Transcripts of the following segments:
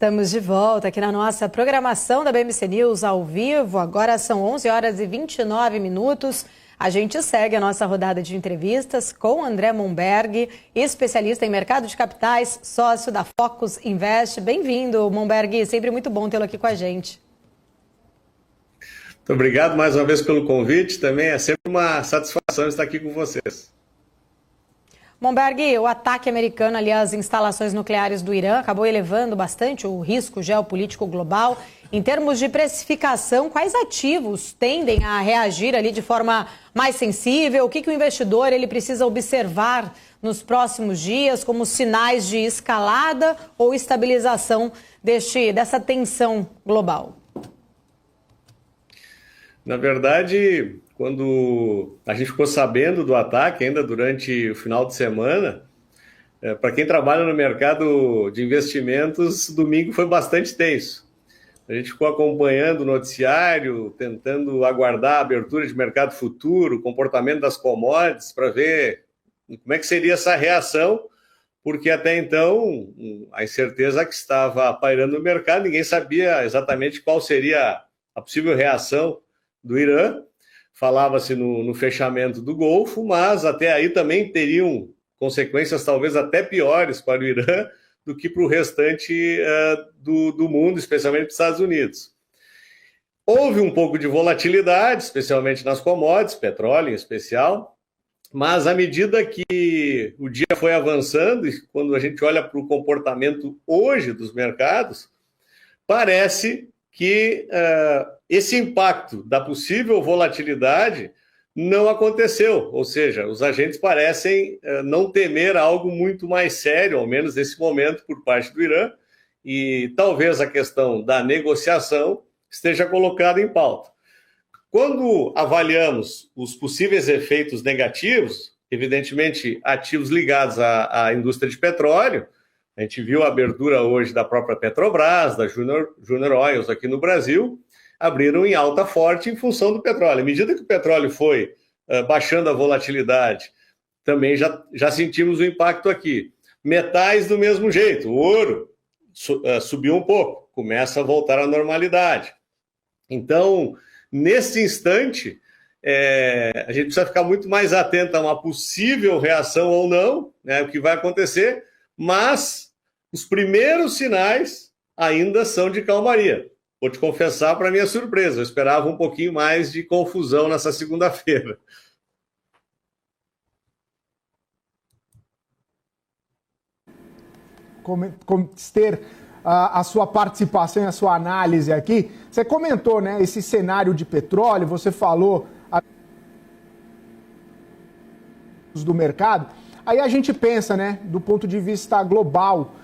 Estamos de volta aqui na nossa programação da BMC News ao vivo. Agora são 11 horas e 29 minutos. A gente segue a nossa rodada de entrevistas com André Monberg, especialista em mercado de capitais, sócio da Focus Invest. Bem-vindo, Monberg. Sempre muito bom tê-lo aqui com a gente. Muito obrigado mais uma vez pelo convite. Também é sempre uma satisfação estar aqui com vocês. Monberg, o ataque americano ali às instalações nucleares do Irã acabou elevando bastante o risco geopolítico global. Em termos de precificação, quais ativos tendem a reagir ali de forma mais sensível? O que o investidor ele precisa observar nos próximos dias como sinais de escalada ou estabilização dessa tensão global? Na verdade, quando a gente ficou sabendo do ataque, ainda durante o final de semana, para quem trabalha no mercado de investimentos, domingo foi bastante tenso. A gente ficou acompanhando o noticiário, tentando aguardar a abertura de mercado futuro, o comportamento das commodities, para ver como é que seria essa reação, porque até então a incerteza que estava pairando no mercado, ninguém sabia exatamente qual seria a possível reação do Irã. Falava-se no fechamento do Golfo, mas até aí também teriam consequências talvez até piores para o Irã do que para o restante do mundo, especialmente para os Estados Unidos. Houve um pouco de volatilidade, especialmente nas commodities, petróleo em especial, mas à medida que o dia foi avançando, e quando a gente olha para o comportamento hoje dos mercados, parece que esse impacto da possível volatilidade não aconteceu, ou seja, os agentes parecem não temer algo muito mais sério, ao menos nesse momento, por parte do Irã, e talvez a questão da negociação esteja colocada em pauta. Quando avaliamos os possíveis efeitos negativos, evidentemente ativos ligados à indústria de petróleo, a gente viu a abertura hoje da própria Petrobras, da Junior Oils aqui no Brasil, abriram em alta forte em função do petróleo. À medida que o petróleo foi baixando a volatilidade, também já sentimos o impacto aqui. Metais do mesmo jeito, o ouro subiu um pouco, começa a voltar à normalidade. Então, nesse instante, a gente precisa ficar muito mais atento a uma possível reação ou não, né, o que vai acontecer, mas os primeiros sinais ainda são de calmaria. Vou te confessar, para minha surpresa, eu esperava um pouquinho mais de confusão nessa segunda-feira. Ter a sua participação e a sua análise aqui. Você comentou, né, esse cenário de petróleo, você falou do mercado. Aí a gente pensa, né, do ponto de vista global,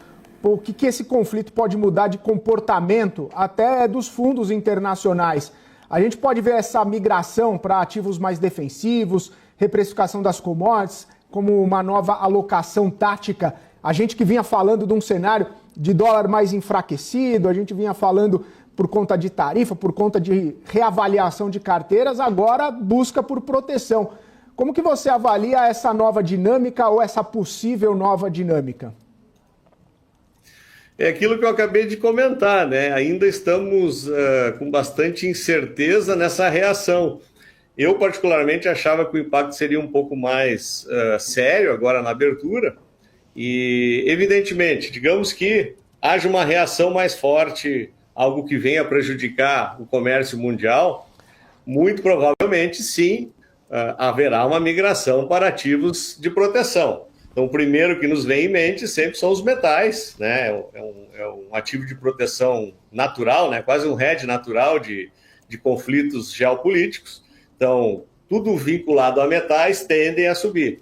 o que esse conflito pode mudar de comportamento até dos fundos internacionais. A gente pode ver essa migração para ativos mais defensivos, reprecificação das commodities, como uma nova alocação tática. A gente que vinha falando de um cenário de dólar mais enfraquecido, a gente vinha falando por conta de tarifa, por conta de reavaliação de carteiras, agora busca por proteção. Como que você avalia essa nova dinâmica ou essa possível nova dinâmica? É aquilo que eu acabei de comentar, né? Ainda estamos com bastante incerteza nessa reação. Eu, particularmente, achava que o impacto seria um pouco mais sério agora na abertura e, evidentemente, digamos que haja uma reação mais forte, algo que venha prejudicar o comércio mundial, muito provavelmente, sim, haverá uma migração para ativos de proteção. Então, o primeiro que nos vem em mente sempre são os metais, né? É um ativo de proteção natural, né? Quase um hedge natural de conflitos geopolíticos. Então, tudo vinculado a metais tendem a subir.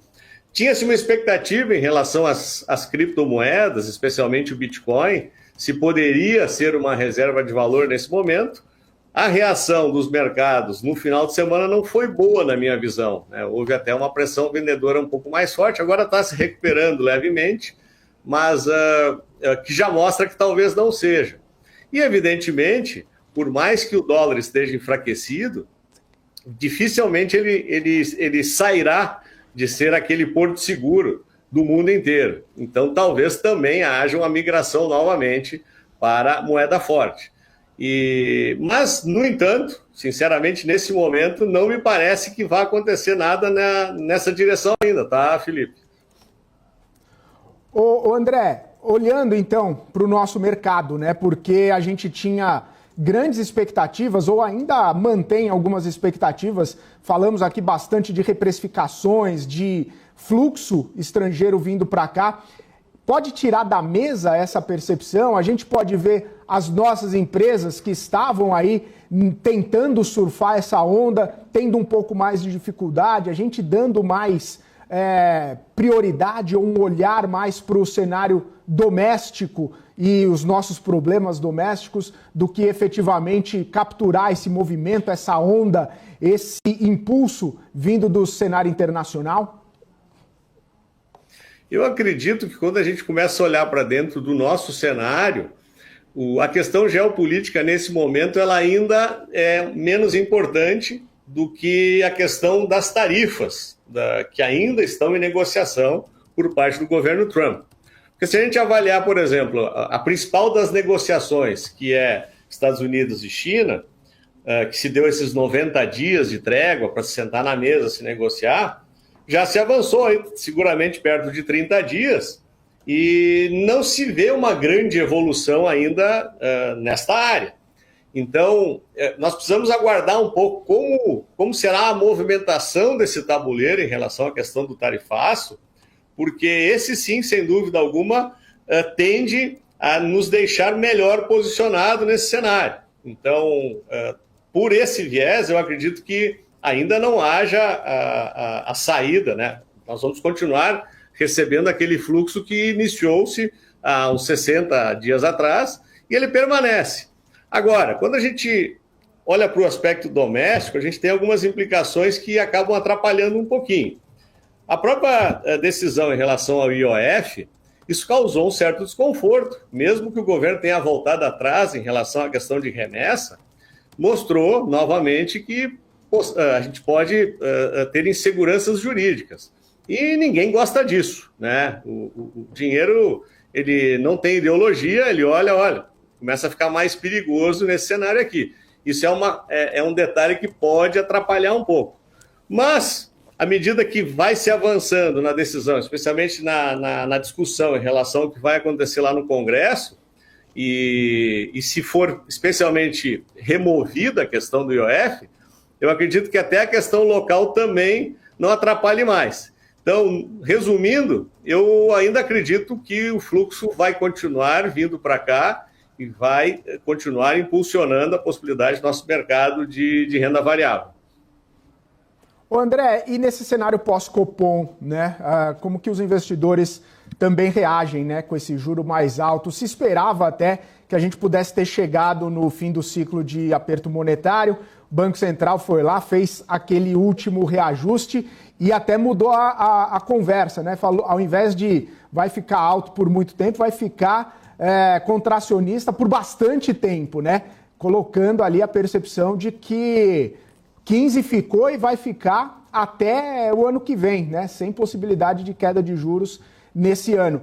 Tinha-se uma expectativa em relação às criptomoedas, especialmente o Bitcoin, se poderia ser uma reserva de valor nesse momento. A reação dos mercados no final de semana não foi boa, na minha visão, né? Houve até uma pressão vendedora um pouco mais forte, agora está se recuperando levemente, mas que já mostra que talvez não seja. E, evidentemente, por mais que o dólar esteja enfraquecido, dificilmente ele sairá de ser aquele porto seguro do mundo inteiro. Então, talvez também haja uma migração novamente para moeda forte. Mas, no entanto, sinceramente, nesse momento, não me parece que vai acontecer nada nessa direção ainda, tá, Felipe? Ô André, olhando então para o nosso mercado, né? Porque a gente tinha grandes expectativas, ou ainda mantém algumas expectativas. Falamos aqui bastante de reprecificações, de fluxo estrangeiro vindo para cá. Pode tirar da mesa essa percepção? A gente pode ver as nossas empresas que estavam aí tentando surfar essa onda, tendo um pouco mais de dificuldade, a gente dando mais prioridade ou um olhar mais para o cenário doméstico e os nossos problemas domésticos do que efetivamente capturar esse movimento, essa onda, esse impulso vindo do cenário internacional? Eu acredito que quando a gente começa a olhar para dentro do nosso cenário, a questão geopolítica nesse momento ela ainda é menos importante do que a questão das tarifas, que ainda estão em negociação por parte do governo Trump. Porque se a gente avaliar, por exemplo, a principal das negociações, que é Estados Unidos e China, que se deu esses 90 dias de trégua para se sentar na mesa, se negociar, já se avançou aí, seguramente perto de 30 dias, e não se vê uma grande evolução ainda nesta área. Então, nós precisamos aguardar um pouco como será a movimentação desse tabuleiro em relação à questão do tarifaço, porque esse sim, sem dúvida alguma, tende a nos deixar melhor posicionado nesse cenário. Então, por esse viés, eu acredito que ainda não haja a saída, né? Nós vamos continuar recebendo aquele fluxo que iniciou-se há uns 60 dias atrás e ele permanece. Agora, quando a gente olha para o aspecto doméstico, a gente tem algumas implicações que acabam atrapalhando um pouquinho. A própria decisão em relação ao IOF, isso causou um certo desconforto, mesmo que o governo tenha voltado atrás em relação à questão de remessa, mostrou novamente que a gente pode ter inseguranças jurídicas. E ninguém gosta disso, né? O dinheiro, ele não tem ideologia, ele olha, começa a ficar mais perigoso nesse cenário aqui. Isso é um detalhe que pode atrapalhar um pouco. Mas, à medida que vai se avançando na decisão, especialmente na discussão em relação ao que vai acontecer lá no Congresso, e se for especialmente removida a questão do IOF, eu acredito que até a questão local também não atrapalhe mais. Então, resumindo, eu ainda acredito que o fluxo vai continuar vindo para cá e vai continuar impulsionando a possibilidade do nosso mercado de renda variável. Ô André, e nesse cenário pós-Copom, né, como que os investidores também reagem, né, com esse juro mais alto? Se esperava até que a gente pudesse ter chegado no fim do ciclo de aperto monetário, o Banco Central foi lá, fez aquele último reajuste e até mudou a conversa, né? Falou, ao invés de vai ficar alto por muito tempo, vai ficar contracionista por bastante tempo, né? Colocando ali a percepção de que 15 ficou e vai ficar até o ano que vem, né? Sem possibilidade de queda de juros nesse ano.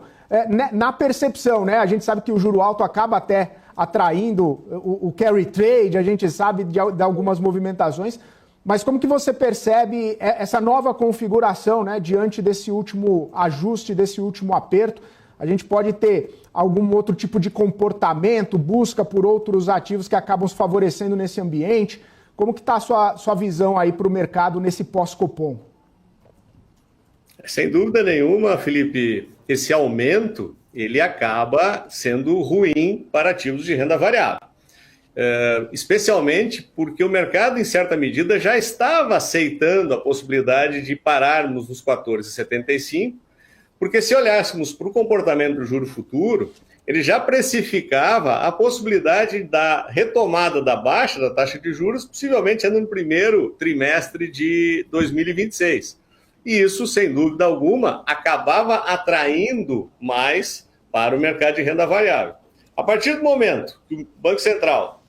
Na percepção, né? A gente sabe que o juro alto acaba até atraindo o carry trade, a gente sabe de algumas movimentações, mas como que você percebe essa nova configuração, né? Diante desse último ajuste, desse último aperto? A gente pode ter algum outro tipo de comportamento, busca por outros ativos que acabam se favorecendo nesse ambiente? Como que está a sua visão aí para o mercado nesse pós-Copom? Sem dúvida nenhuma, Felipe, esse aumento ele acaba sendo ruim para ativos de renda variável. Especialmente porque o mercado, em certa medida, já estava aceitando a possibilidade de pararmos nos 14,75, porque se olhássemos para o comportamento do juro futuro, ele já precificava a possibilidade da retomada da baixa da taxa de juros, possivelmente no primeiro trimestre de 2026. E isso, sem dúvida alguma, acabava atraindo mais para o mercado de renda variável. A partir do momento que o Banco Central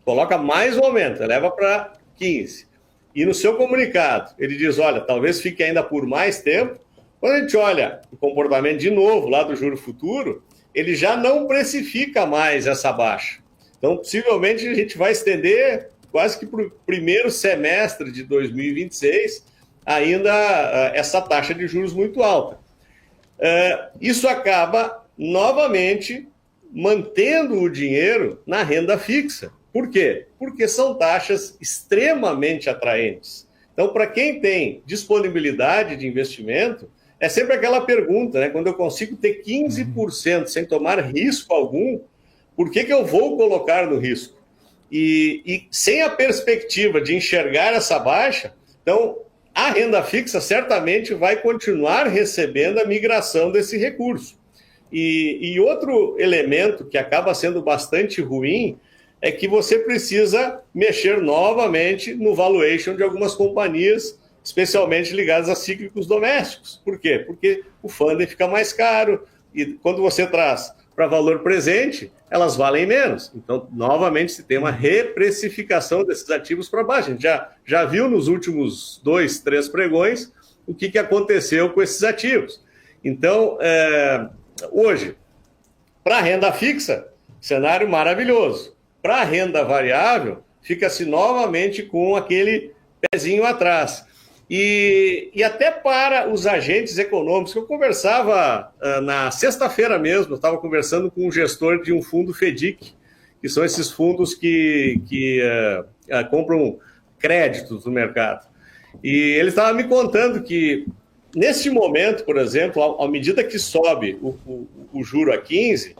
coloca mais um aumento, eleva para 15, e no seu comunicado ele diz, olha, talvez fique ainda por mais tempo, quando a gente olha o comportamento de novo lá do juro futuro, ele já não precifica mais essa baixa. Então, possivelmente, a gente vai estender quase que para o primeiro semestre de 2026 ainda essa taxa de juros muito alta. Isso acaba, novamente, mantendo o dinheiro na renda fixa. Por quê? Porque são taxas extremamente atraentes. Então, para quem tem disponibilidade de investimento, é sempre aquela pergunta, né? Quando eu consigo ter 15% sem tomar risco algum, por que eu vou colocar no risco? E sem a perspectiva de enxergar essa baixa, então a renda fixa certamente vai continuar recebendo a migração desse recurso. E outro elemento que acaba sendo bastante ruim é que você precisa mexer novamente no valuation de algumas companhias, especialmente ligadas a cíclicos domésticos. Por quê? Porque o funding fica mais caro e quando você traz para valor presente, elas valem menos. Então, novamente, se tem uma reprecificação desses ativos para baixo. A gente já viu nos últimos 2, 3 pregões o que aconteceu com esses ativos. Então, hoje, para a renda fixa, cenário maravilhoso. Para a renda variável, fica-se novamente com aquele pezinho atrás. E até para os agentes econômicos, eu conversava na sexta-feira mesmo, eu estava conversando com um gestor de um fundo FEDIC, que são esses fundos que compram créditos no mercado. E ele estava me contando que, neste momento, por exemplo, à medida que sobe o juro a 15,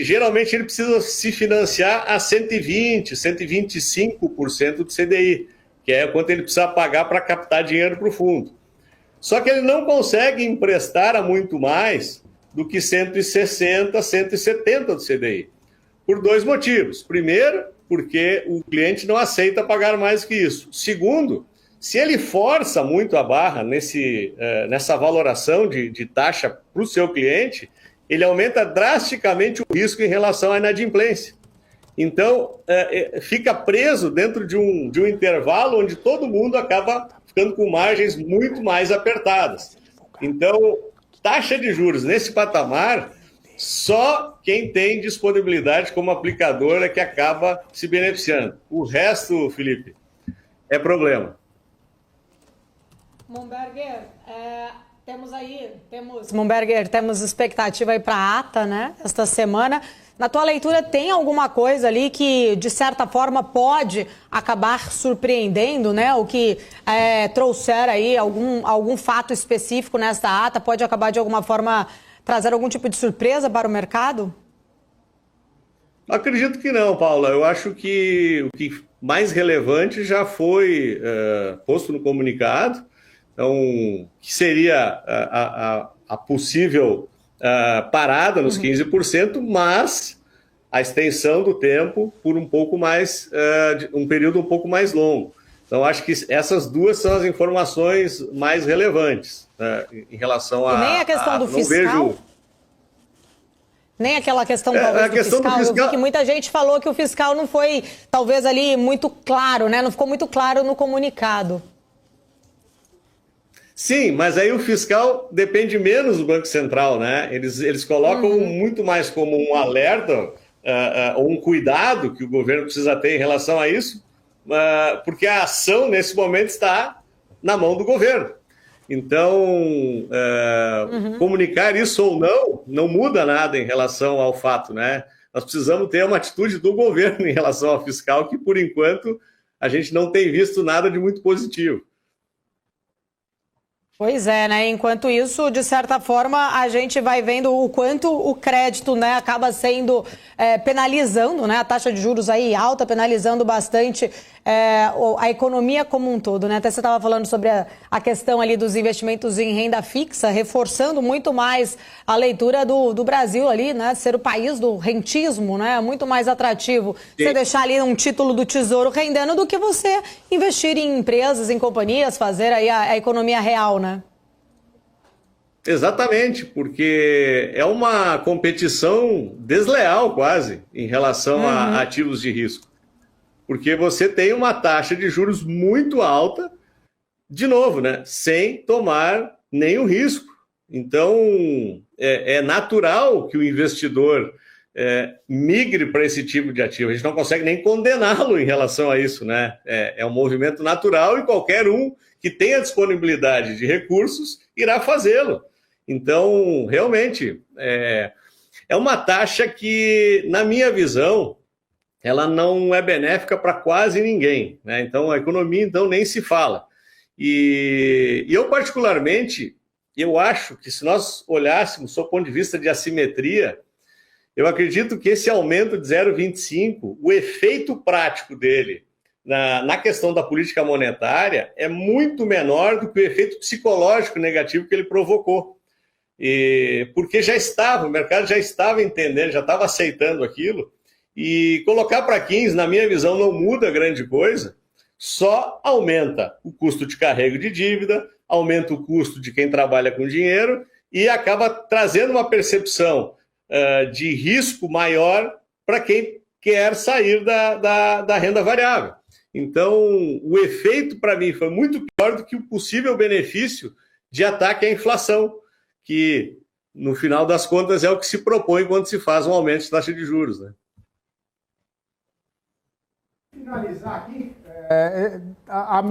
geralmente ele precisa se financiar a 120%, 125% do CDI, que é quanto ele precisa pagar para captar dinheiro para o fundo. Só que ele não consegue emprestar a muito mais do que 160%, 170% do CDI, por 2 motivos. Primeiro, porque o cliente não aceita pagar mais que isso. Segundo, se ele força muito a barra nessa valoração de taxa para o seu cliente, ele aumenta drasticamente o risco em relação à inadimplência. Então, fica preso dentro de um intervalo onde todo mundo acaba ficando com margens muito mais apertadas. Então, taxa de juros nesse patamar, só quem tem disponibilidade como aplicador é que acaba se beneficiando. O resto, Felipe, é problema. Mumberger, temos expectativa aí para a ata, né, esta semana. Na tua leitura, tem alguma coisa ali que, de certa forma, pode acabar surpreendendo, né? O que trouxer aí algum fato específico nesta ata pode acabar, de alguma forma, trazer algum tipo de surpresa para o mercado? Acredito que não, Paula. Eu acho que o que mais relevante já foi posto no comunicado. Então, que seria a possível parada nos 15%, mas a extensão do tempo por um período um pouco mais longo. Então, acho que essas duas são as informações mais relevantes em relação a... E nem a questão do fiscal? Nem aquela questão, talvez, do fiscal. Eu vi que muita gente falou que o fiscal não foi, talvez, ali muito claro, né? Não ficou muito claro no comunicado. Sim, mas aí o fiscal depende menos do Banco Central, né? Eles colocam muito mais como um alerta ou um cuidado que o governo precisa ter em relação a isso, porque a ação, nesse momento, está na mão do governo. Então, comunicar isso ou não muda nada em relação ao fato, né? Nós precisamos ter uma atitude do governo em relação ao fiscal, que, por enquanto, a gente não tem visto nada de muito positivo. Pois é, né? Enquanto isso, de certa forma, a gente vai vendo o quanto o crédito, né, acaba sendo penalizando, né? A taxa de juros aí alta, penalizando bastante a economia como um todo, né? Até você estava falando sobre a questão ali dos investimentos em renda fixa, reforçando muito mais a leitura do Brasil ali, né? Ser o país do rentismo, né? Muito mais atrativo você deixar ali um título do Tesouro rendendo do que você investir em empresas, em companhias, fazer aí a economia real, né? Exatamente, porque é uma competição desleal quase em relação a ativos de risco. Porque você tem uma taxa de juros muito alta, de novo, né, sem tomar nenhum risco. Então, é natural que o investidor migre para esse tipo de ativo. A gente não consegue nem condená-lo em relação a isso, né? É um movimento natural e qualquer um que tenha disponibilidade de recursos irá fazê-lo. Então, realmente, é uma taxa que, na minha visão, ela não é benéfica para quase ninguém, né? Então, a economia, então, nem se fala. E eu, particularmente, eu acho que se nós olhássemos do ponto de vista de assimetria, eu acredito que esse aumento de 0,25, o efeito prático dele na questão da política monetária é muito menor do que o efeito psicológico negativo que ele provocou. Porque o mercado já estava entendendo, já estava aceitando aquilo, e colocar para 15, na minha visão, não muda grande coisa, só aumenta o custo de carrego de dívida, aumenta o custo de quem trabalha com dinheiro e acaba trazendo uma percepção de risco maior para quem quer sair da renda variável. Então, o efeito para mim foi muito pior do que o possível benefício de ataque à inflação, que no final das contas é o que se propõe quando se faz um aumento de taxa de juros, né? Finalizar aqui, a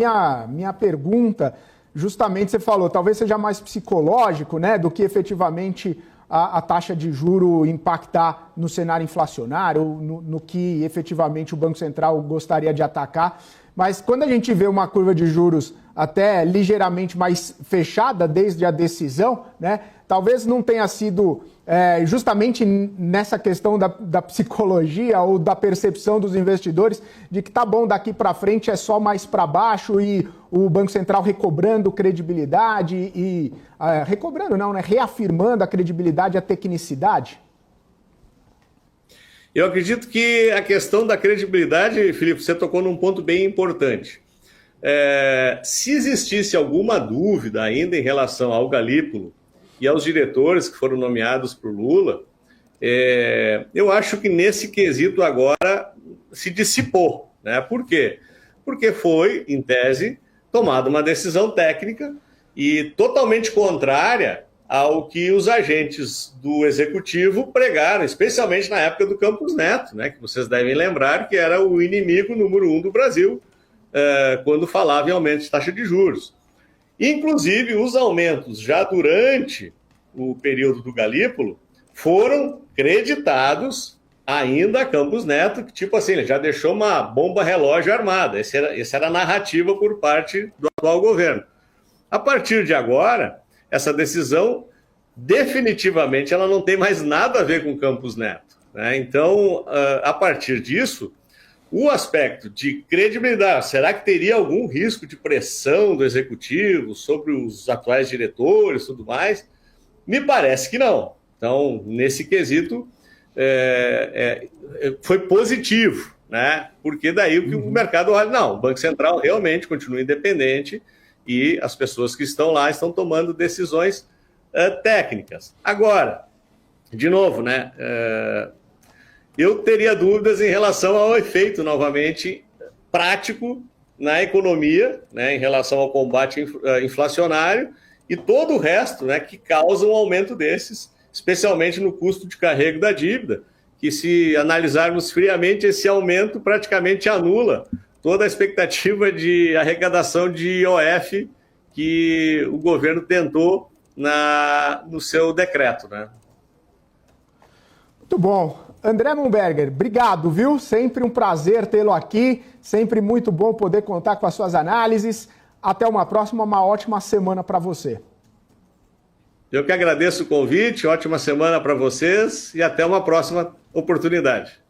minha pergunta, justamente você falou, talvez seja mais psicológico, né, do que efetivamente a taxa de juro impactar no cenário inflacionário, no que efetivamente o Banco Central gostaria de atacar. Mas quando a gente vê uma curva de juros até ligeiramente mais fechada desde a decisão, né, talvez não tenha sido justamente nessa questão da psicologia ou da percepção dos investidores de que tá bom, daqui para frente é só mais para baixo e o Banco Central recobrando credibilidade e recobrando não, né, reafirmando a credibilidade e a tecnicidade? Eu acredito que a questão da credibilidade, Filipe, você tocou num ponto bem importante. Se existisse alguma dúvida ainda em relação ao Galípolo e aos diretores que foram nomeados por Lula, eu acho que nesse quesito agora se dissipou, né? Por quê? Porque foi, em tese, tomada uma decisão técnica e totalmente contrária ao que os agentes do Executivo pregaram, especialmente na época do Campos Neto, né? Que vocês devem lembrar que era o inimigo número 1 do Brasil, quando falava em aumento de taxa de juros. Inclusive, os aumentos já durante o período do Galípolo foram creditados ainda a Campos Neto, que tipo assim, ele já deixou uma bomba relógio armada. Essa era a narrativa por parte do atual governo. A partir de agora, essa decisão, definitivamente, ela não tem mais nada a ver com Campos Neto, né? Então, a partir disso, o aspecto de credibilidade, será que teria algum risco de pressão do Executivo sobre os atuais diretores e tudo mais? Me parece que não. Então, nesse quesito, foi positivo, né? Porque daí o mercado olha, não, o Banco Central realmente continua independente e as pessoas que estão lá estão tomando decisões técnicas. Agora, de novo, né? Eu teria dúvidas em relação ao efeito, novamente, prático na economia, né, em relação ao combate inflacionário e todo o resto, né, que causa um aumento desses, especialmente no custo de carrego da dívida, que se analisarmos friamente, esse aumento praticamente anula toda a expectativa de arrecadação de IOF que o governo tentou no seu decreto, né? Muito bom. André Mumberger, obrigado, viu? Sempre um prazer tê-lo aqui, sempre muito bom poder contar com as suas análises. Até uma próxima, uma ótima semana para você. Eu que agradeço o convite, ótima semana para vocês e até uma próxima oportunidade.